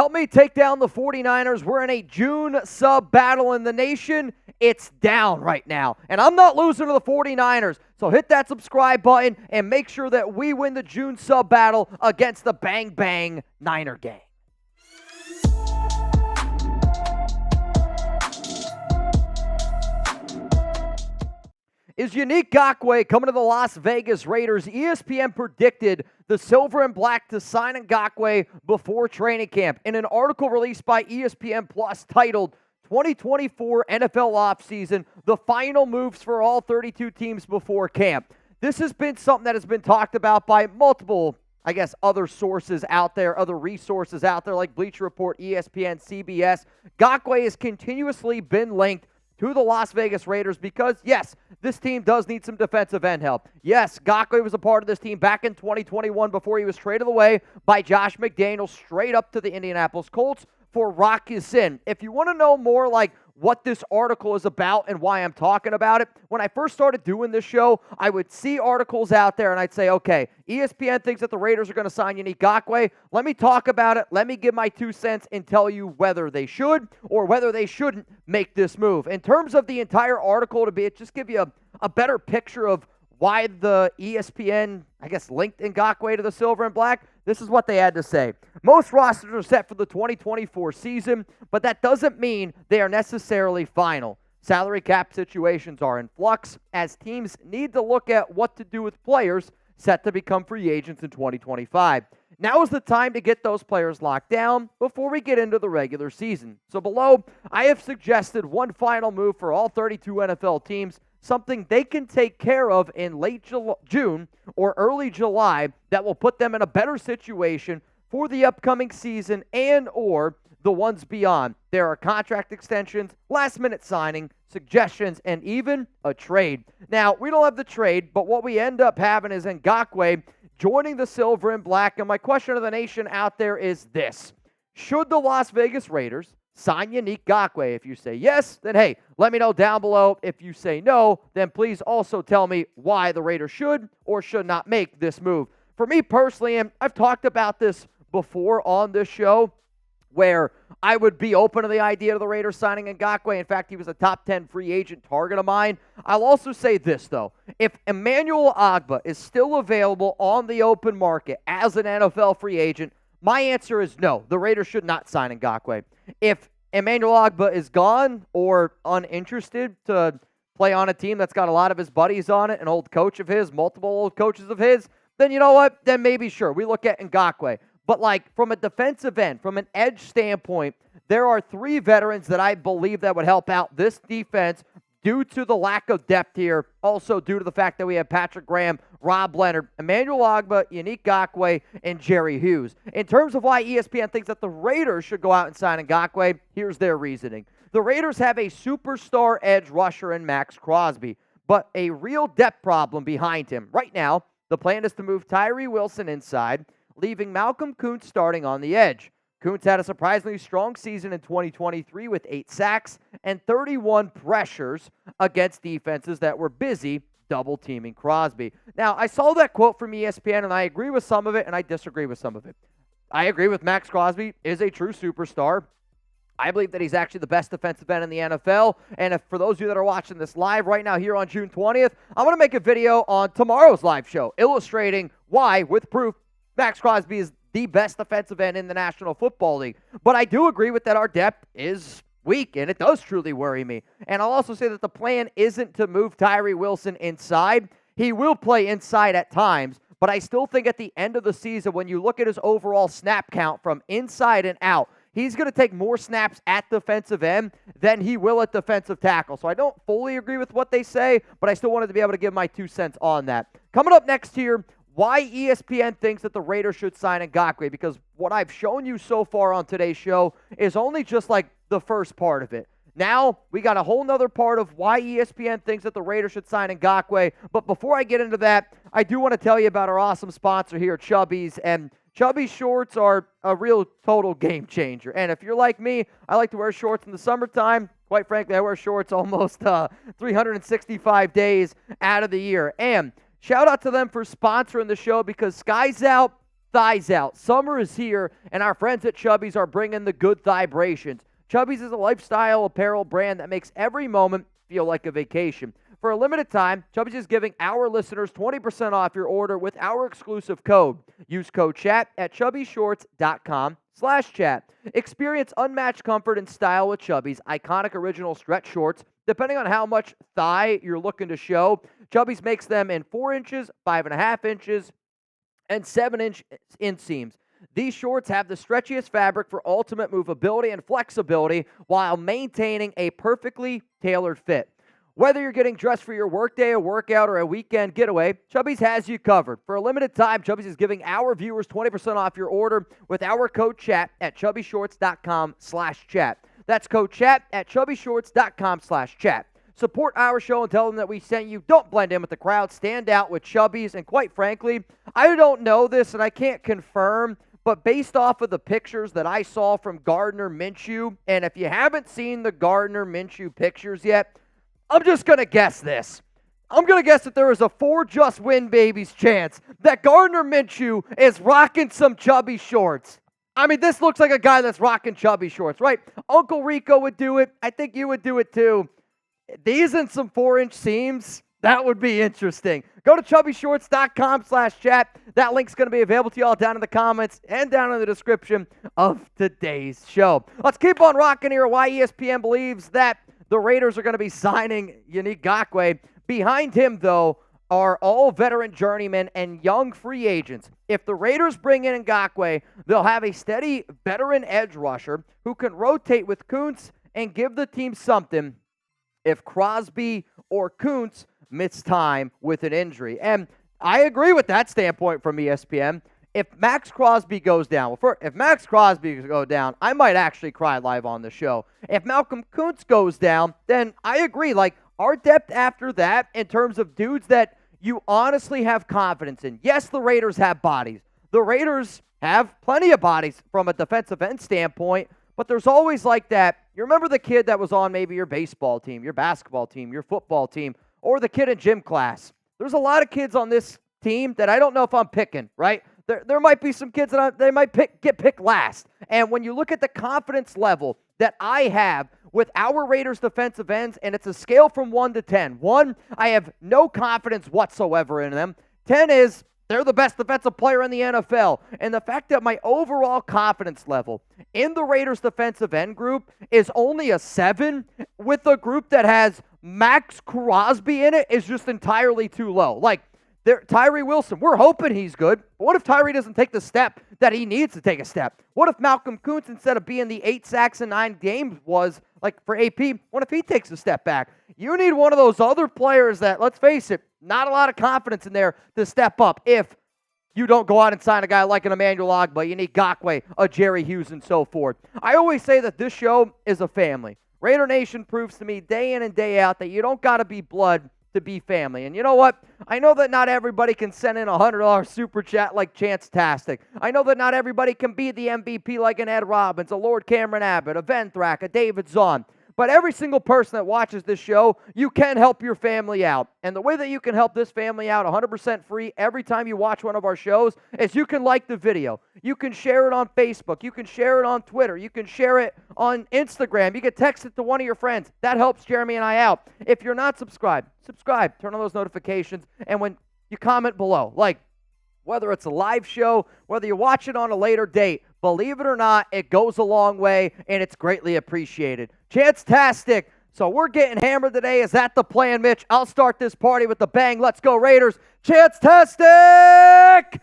Help me take down the 49ers. We're in a June sub battle in the nation. It's down right now. And I'm not losing to the 49ers. So hit that subscribe button and make sure that we win the June sub battle against the Bang Bang Niner gang. Is Yannick Ngakoue coming to the Las Vegas Raiders? ESPN predicted the Silver and Black to sign Ngakoue before training camp. In an article released by ESPN Plus titled 2024 NFL offseason, the final moves for all 32 teams before camp. This has been something that has been talked about by multiple, other sources out there, other resources out there like Bleacher Report, ESPN, CBS. Ngakoue has continuously been linked to the Las Vegas Raiders because, yes, this team does need some defensive end help. Yes, Ngakoue was a part of this team back in 2021 before he was traded away by Josh McDaniels straight up to the Indianapolis Colts for Rock Ya-Sin. If you want to know more like what this article is about and why I'm talking about it, when I first started doing this show, I would see articles out there and I'd say, okay, ESPN thinks that the Raiders are going to sign Yannick Ngakoue. Let me talk about it. Let me give my 2 cents and tell you whether they should or whether they shouldn't make this move. In terms of the entire article, just give you a better picture of why the ESPN, linked Ngakoue to the Silver and Black. This is what they had to say. Most rosters are set for the 2024 season, but that doesn't mean they are necessarily final. Salary cap situations are in flux as teams need to look at what to do with players set to become free agents in 2025. Now is the time to get those players locked down before we get into the regular season. So below, I have suggested one final move for all 32 NFL teams, something they can take care of in late June or early July that will put them in a better situation for the upcoming season and or the ones beyond. There are contract extensions, last-minute signing, suggestions, and even a trade. Now, we don't have the trade, but what we end up having is Ngakoue joining the Silver and Black. And my question to the nation out there is this. Should the Las Vegas Raiders sign Yannick Ngakoue? If you say yes, then hey, let me know down below. If you say no, then please also tell me why the Raiders should or should not make this move. For me personally, and I've talked about this before on this show, where I would be open to the idea of the Raiders signing Ngakoue. In fact, he was a top 10 free agent target of mine. I'll also say this, though. If Emmanuel Ogbah is still available on the open market as an NFL free agent, my answer is no. The Raiders should not sign Ngakoue. If Emmanuel Ogbah is gone or uninterested to play on a team that's got a lot of his buddies on it, an old coach of his, multiple old coaches of his, then you know what? Then maybe sure, we look at Ngakoue. But from a defensive end, from an edge standpoint, there are 3 veterans that I believe that would help out this defense due to the lack of depth here. Also due to the fact that we have Patrick Graham, Rob Leonard, Emmanuel Ogbah, Yannick Ngakoue, and Jerry Hughes. In terms of why ESPN thinks that the Raiders should go out and sign Ngakoue, here's their reasoning. The Raiders have a superstar edge rusher in Maxx Crosby, but a real depth problem behind him. Right now, the plan is to move Tyree Wilson inside, leaving Malcolm Koonce starting on the edge. Koonce had a surprisingly strong season in 2023 with 8 sacks and 31 pressures against defenses that were busy double-teaming Crosby. Now, I saw that quote from ESPN, and I agree with some of it, and I disagree with some of it. I agree with Maxx Crosby is a true superstar. I believe that he's actually the best defensive end in the NFL. And for those of you that are watching this live right now here on June 20th, I'm going to make a video on tomorrow's live show illustrating why, with proof, Maxx Crosby is the best defensive end in the National Football League. But I do agree with that our depth is weak, and it does truly worry me. And I'll also say that the plan isn't to move Tyree Wilson inside. He will play inside at times, but I still think at the end of the season, when you look at his overall snap count from inside and out, he's going to take more snaps at defensive end than he will at defensive tackle. So I don't fully agree with what they say, but I still wanted to be able to give my 2 cents on that. Coming up next here, why ESPN thinks that the Raiders should sign Ngakoue, because what I've shown you so far on today's show is only just the first part of it. Now, we got a whole nother part of why ESPN thinks that the Raiders should sign Ngakoue. But before I get into that, I do want to tell you about our awesome sponsor here, Chubbies. And Chubbies shorts are a real total game changer. And if you're like me, I like to wear shorts in the summertime. Quite frankly, I wear shorts almost 365 days out of the year. And shout out to them for sponsoring the show, because skies out, thighs out. Summer is here, and our friends at Chubbies are bringing the good vibrations. Chubbies is a lifestyle apparel brand that makes every moment feel like a vacation. For a limited time, Chubbies is giving our listeners 20% off your order with our exclusive code. Use code CHAT at chubbyshorts.com/chat. Experience unmatched comfort and style with Chubbies' iconic original stretch shorts. Depending on how much thigh you're looking to show, Chubbies makes them in 4 inches, 5.5 inches, and 7-inch inseams. These shorts have the stretchiest fabric for ultimate movability and flexibility while maintaining a perfectly tailored fit. Whether you're getting dressed for your workday, a workout, or a weekend getaway, Chubbies has you covered. For a limited time, Chubbies is giving our viewers 20% off your order with our code CHAT at chubbyshorts.com/chat. That's code CHAT at chubbyshorts.com/chat. Support our show and tell them that we sent you. Don't blend in with the crowd. Stand out with Chubbies. And quite frankly, I don't know this and I can't confirm, but based off of the pictures that I saw from Gardner Minshew, and if you haven't seen the Gardner Minshew pictures yet, I'm just going to guess this. I'm going to guess that there is a 4 just win babies chance that Gardner Minshew is rocking some chubby shorts. I mean, this looks like a guy that's rocking chubby shorts, right? Uncle Rico would do it. I think you would do it too. These and some 4-inch seams, that would be interesting. Go to chubbyshorts.com/chat. That link's going to be available to you all down in the comments and down in the description of today's show. Let's keep on rocking here. Why ESPN believes that the Raiders are going to be signing Yannick Ngakoue. Behind him, though, are all veteran journeymen and young free agents. If the Raiders bring in Ngakoue, they'll have a steady veteran edge rusher who can rotate with Koonce and give the team something if Crosby or Koonce miss time with an injury. And I agree with that standpoint from ESPN. If Maxx Crosby goes down, if Maxx Crosby goes down, I might actually cry live on the show. If Malcolm Koonce goes down, then I agree. Like, our depth after that, in terms of dudes that you honestly have confidence in. Yes, the Raiders have bodies. The Raiders have plenty of bodies from a defensive end standpoint, but there's always like that. You remember the kid that was on maybe your baseball team, your basketball team, your football team, or the kid in gym class. There's a lot of kids on this team that I don't know if I'm picking, right? There might be some kids that they might get picked last. And when you look at the confidence level that I have with our Raiders defensive ends, and it's a scale from 1 to 10. 1, I have no confidence whatsoever in them. 10 is they're the best defensive player in the NFL. And the fact that my overall confidence level in the Raiders defensive end group is only a 7 with a group that has Maxx Crosby in it is just entirely too low. Like, Tyree Wilson, we're hoping he's good. But what if Tyree doesn't take the step that he needs to take a step? What if Malcolm Koonce, instead of being the 8 sacks in 9 games was, like for AP, what if he takes a step back? You need one of those other players that, let's face it, not a lot of confidence in there to step up if you don't go out and sign a guy like an Emmanuel Ogbah, you need Ngakoue, a Jerry Hughes, and so forth. I always say that this show is a family. Raider Nation proves to me day in and day out that you don't got to be blood to be family. And you know what? I know that not everybody can send in a $100 super chat like Chance-tastic. I know that not everybody can be the MVP like an Ed Robbins, a Lord Cameron Abbott, a Venthrak, a David Zahn. But every single person that watches this show, you can help your family out. And the way that you can help this family out 100% free every time you watch one of our shows is you can like the video. You can share it on Facebook. You can share it on Twitter. You can share it on Instagram. You can text it to one of your friends. That helps Jeremy and I out. If you're not subscribed, subscribe. Turn on those notifications. And when you comment below, like whether it's a live show, whether you watch it on a later date, believe it or not, it goes a long way, and it's greatly appreciated. Chance-tastic. So we're getting hammered today. Is that the plan, Mitch? I'll start this party with a bang. Let's go, Raiders. Chance-tastic!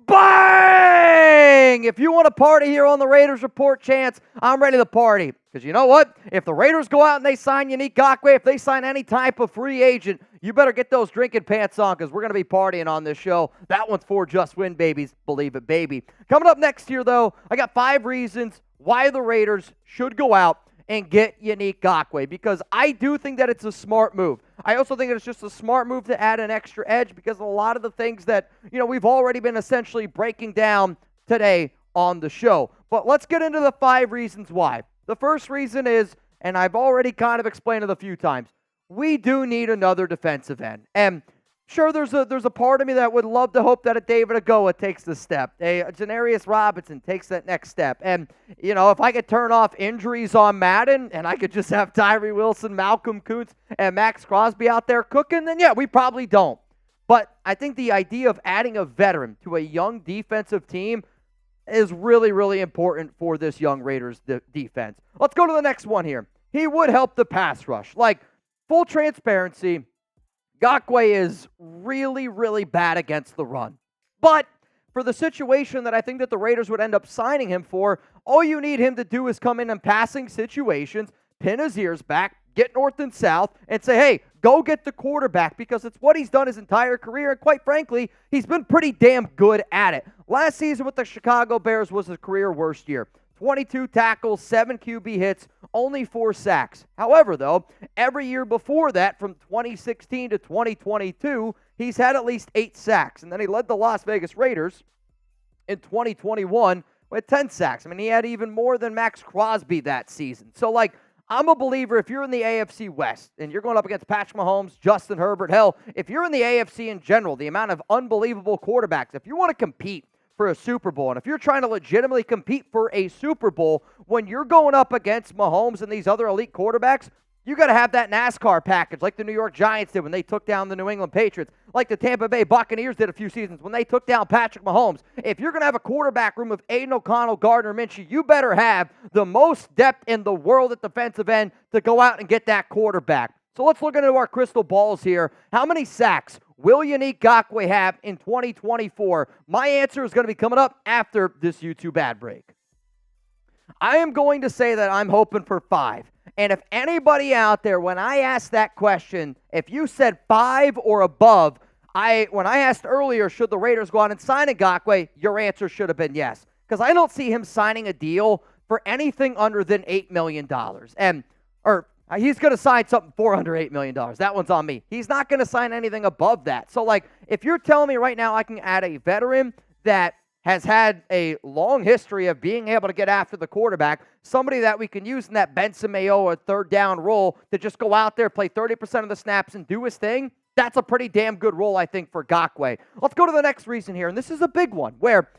Bang! If you want to party here on the Raiders Report, Chance, I'm ready to party. Because you know what? If the Raiders go out and they sign Yannick Ngakoue, if they sign any type of free agent, you better get those drinking pants on because we're going to be partying on this show. That one's for Just Win Babies. Believe it, baby. Coming up next year, though, I got 5 reasons why the Raiders should go out and get Yannick Ngakoue, because I do think that it's a smart move. I also think that it's just a smart move to add an extra edge because a lot of the things that, we've already been essentially breaking down today on the show. But let's get into the 5 reasons why. The first reason is, and I've already kind of explained it a few times, we do need another defensive end. And Sure, there's a part of me that would love to hope that a David Agoa takes the step, a Janarius Robinson takes that next step. And, if I could turn off injuries on Madden and I could just have Tyree Wilson, Malcolm Koonce, and Maxx Crosby out there cooking, then yeah, we probably don't. But I think the idea of adding a veteran to a young defensive team is really, really important for this young Raiders defense. Let's go to the next one here. He would help the pass rush. Like, full transparency, Ngakoue is really, really bad against the run. But for the situation that I think that the Raiders would end up signing him for, all you need him to do is come in passing situations, pin his ears back, get north and south, and say, hey, go get the quarterback, because it's what he's done his entire career, and quite frankly, he's been pretty damn good at it. Last season with the Chicago Bears was his career worst year. 22 tackles, 7 QB hits, only 4 sacks. However, though, every year before that, from 2016 to 2022, he's had at least 8 sacks. And then he led the Las Vegas Raiders in 2021 with 10 sacks. I mean, he had even more than Maxx Crosby that season. So, I'm a believer if you're in the AFC West and you're going up against Patrick Mahomes, Justin Herbert, hell, if you're in the AFC in general, the amount of unbelievable quarterbacks, if you want to compete for a Super Bowl, and if you're trying to legitimately compete for a Super Bowl, when you're going up against Mahomes and these other elite quarterbacks, you got to have that NASCAR package like the New York Giants did when they took down the New England Patriots, like the Tampa Bay Buccaneers did a few seasons when they took down Patrick Mahomes. If you're going to have a quarterback room of Aiden O'Connell, Gardner Minshew, you better have the most depth in the world at defensive end to go out and get that quarterback. So let's look into our crystal balls here. How many sacks will Yannick Ngakoue have in 2024? My answer is going to be coming up after this YouTube ad break. I am going to say that I'm hoping for 5. And if anybody out there, when I asked that question, if you said 5 or above, when I asked earlier, should the Raiders go out and sign Ngakoue, your answer should have been yes. Because I don't see him signing a deal for anything under than $8 million. He's going to sign something for under $8 million. That one's on me. He's not going to sign anything above that. So, if you're telling me right now I can add a veteran that has had a long history of being able to get after the quarterback, somebody that we can use in that Benson Mayowa third down role to just go out there, play 30% of the snaps, and do his thing, that's a pretty damn good role, I think, for Ngakoue. Let's go to the next reason here, and this is a big one, where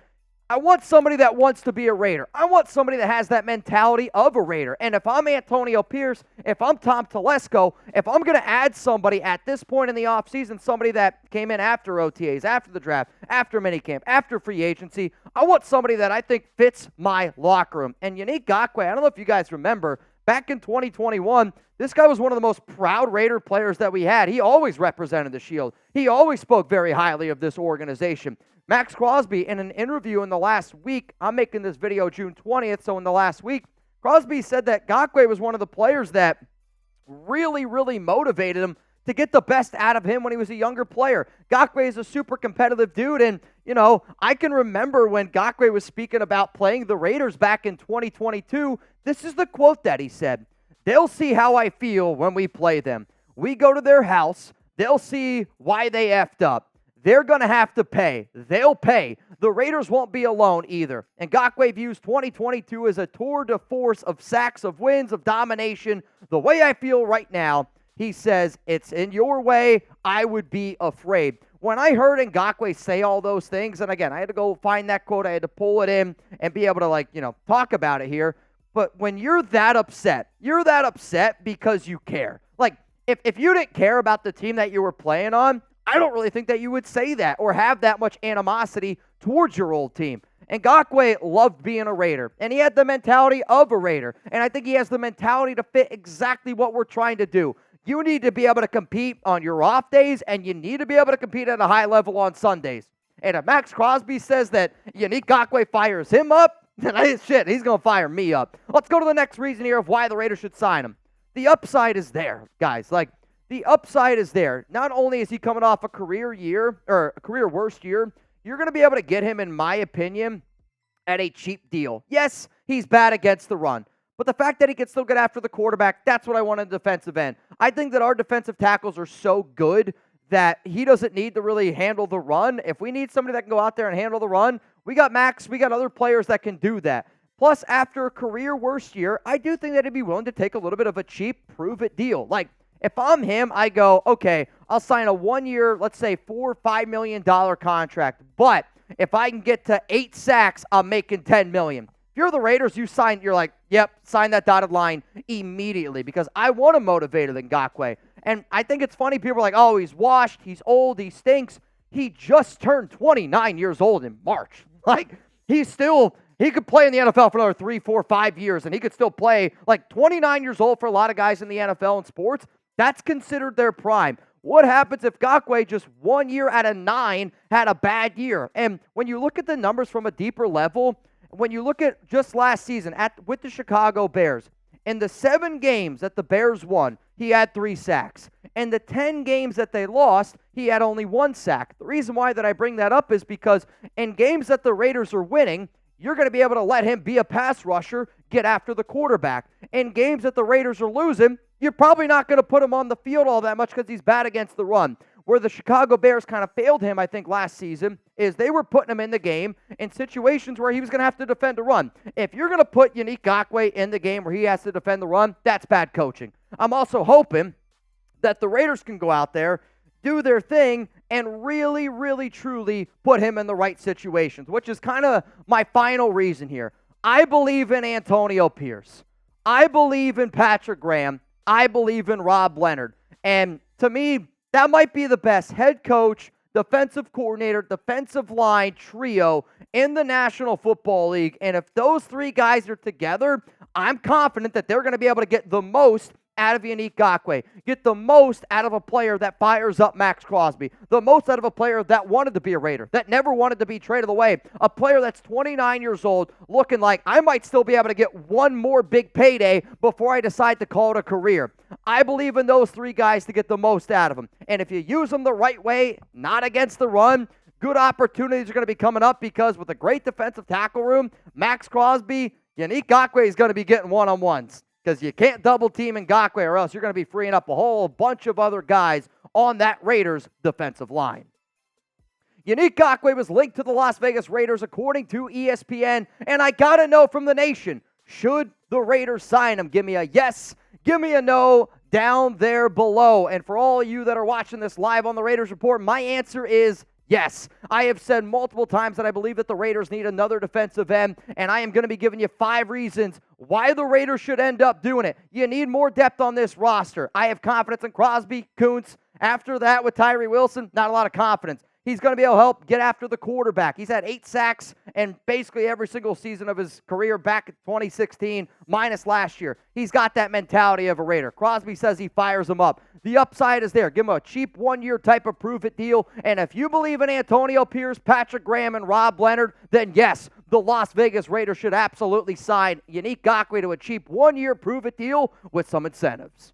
I want somebody that wants to be a Raider. I want somebody that has that mentality of a Raider. And if I'm Antonio Pierce, if I'm Tom Telesco, if I'm going to add somebody at this point in the offseason, somebody that came in after OTAs, after the draft, after minicamp, after free agency, I want somebody that I think fits my locker room. And Yannick Ngakoue, I don't know if you guys remember, back in 2021, this guy was one of the most proud Raider players that we had. He always represented the Shield. He always spoke very highly of this organization. Maxx Crosby, in an interview in the last week, I'm making this video June 20th, so in the last week, Crosby said that Ngakoue was one of the players that really, really motivated him to get the best out of him when he was a younger player. Ngakoue is a super competitive dude, and, I can remember when Ngakoue was speaking about playing the Raiders back in 2022, this is the quote that he said, "They'll see how I feel when we play them. We go to their house, they'll see why they effed up. They're going to have to pay. They'll pay. The Raiders won't be alone either." And Ngakoue views 2022 as a tour de force of sacks, of wins, of domination. The way I feel right now, he says, it's in your way, I would be afraid. When I heard Ngakoue say all those things, and again, I had to go find that quote, I had to pull it in and be able to, talk about it here. But when you're that upset because you care. If you didn't care about the team that you were playing on, I don't really think that you would say that or have that much animosity towards your old team. And Ngakoue loved being a Raider, and he had the mentality of a Raider, and I think he has the mentality to fit exactly what we're trying to do. You need to be able to compete on your off days, and you need to be able to compete at a high level on Sundays. And if Maxx Crosby says that Yannick Ngakoue fires him up, then he's going to fire me up. Let's go to the next reason here of why the Raiders should sign him. The upside is there, guys. The upside is there. Not only is he coming off a career year, or a career worst year, you're going to be able to get him, in my opinion, at a cheap deal. Yes, he's bad against the run. But the fact that he can still get after the quarterback, that's what I want in the defensive end. I think that our defensive tackles are so good that he doesn't need to really handle the run. If we need somebody that can go out there and handle the run, we got Max, we got other players that can do that. Plus, after a career worst year, I do think that he'd be willing to take a little bit of a cheap prove-it deal. If I'm him, I go, okay, I'll sign a 1-year, let's say $4 or $5 million contract. But if I can get to 8 sacks, I'm making $10 million. If you're the Raiders, you're like, yep, sign that dotted line immediately because I want a motivated Ngakoue. And I think it's funny. People are like, oh, he's washed, he's old, he stinks. He just turned 29 years old in March. Like, he could play in the NFL for another 3, 4, 5 years, and he could still play. Like, 29 years old for a lot of guys in the NFL and sports, that's considered their prime. What happens if Ngakoue just 1 year out of 9 had a bad year? And when you look at the numbers from a deeper level, when you look at just last season with the Chicago Bears, in the 7 games that the Bears won, he had 3 sacks. In the 10 games that they lost, he had only 1 sack. The reason why that I bring that up is because in games that the Raiders are winning, you're going to be able to let him be a pass rusher, get after the quarterback. In games that the Raiders are losing, you're probably not going to put him on the field all that much because he's bad against the run. Where the Chicago Bears kind of failed him, I think, last season, is they were putting him in the game in situations where he was going to have to defend a run. If you're going to put Yannick Ngakoue in the game where he has to defend the run, that's bad coaching. I'm also hoping that the Raiders can go out there, do their thing, and really, really, truly put him in the right situations, which is kind of my final reason here. I believe in Antonio Pierce. I believe in Patrick Graham. I believe in Rob Leonard. And to me, that might be the best head coach, defensive coordinator, defensive line trio in the National Football League. And if those 3 guys are together, I'm confident that they're going to be able to get the most out of Yannick Ngakoue, get the most out of a player that fires up Maxx Crosby, the most out of a player that wanted to be a Raider, that never wanted to be traded away, a player that's 29 years old, looking like I might still be able to get one more big payday before I decide to call it a career. I believe in those 3 guys to get the most out of them. And if you use them the right way, not against the run, good opportunities are going to be coming up because with a great defensive tackle room, Maxx Crosby, Yannick Ngakoue is going to be getting one-on-ones. Because you can't double team Ngakoue or else you're going to be freeing up a whole bunch of other guys on that Raiders defensive line. Yannick Ngakoue was linked to the Las Vegas Raiders according to ESPN, and I got to know from the nation, should the Raiders sign him? Give me a yes, give me a no down there below. And for all of you that are watching this live on the Raiders Report, my answer is yes. I have said multiple times that I believe that the Raiders need another defensive end, and I am going to be giving you 5 reasons why the Raiders should end up doing it. You need more depth on this roster. I have confidence in Crosby, Koonce. After that with Tyree Wilson, not a lot of confidence. He's going to be able to help get after the quarterback. He's had 8 sacks in basically every single season of his career back in 2016, minus last year. He's got that mentality of a Raider. Crosby says he fires him up. The upside is there. Give him a cheap 1-year type of prove-it deal. And if you believe in Antonio Pierce, Patrick Graham, and Rob Leonard, then yes, the Las Vegas Raiders should absolutely sign Yannick Ngakoue to a cheap 1-year prove-it deal with some incentives.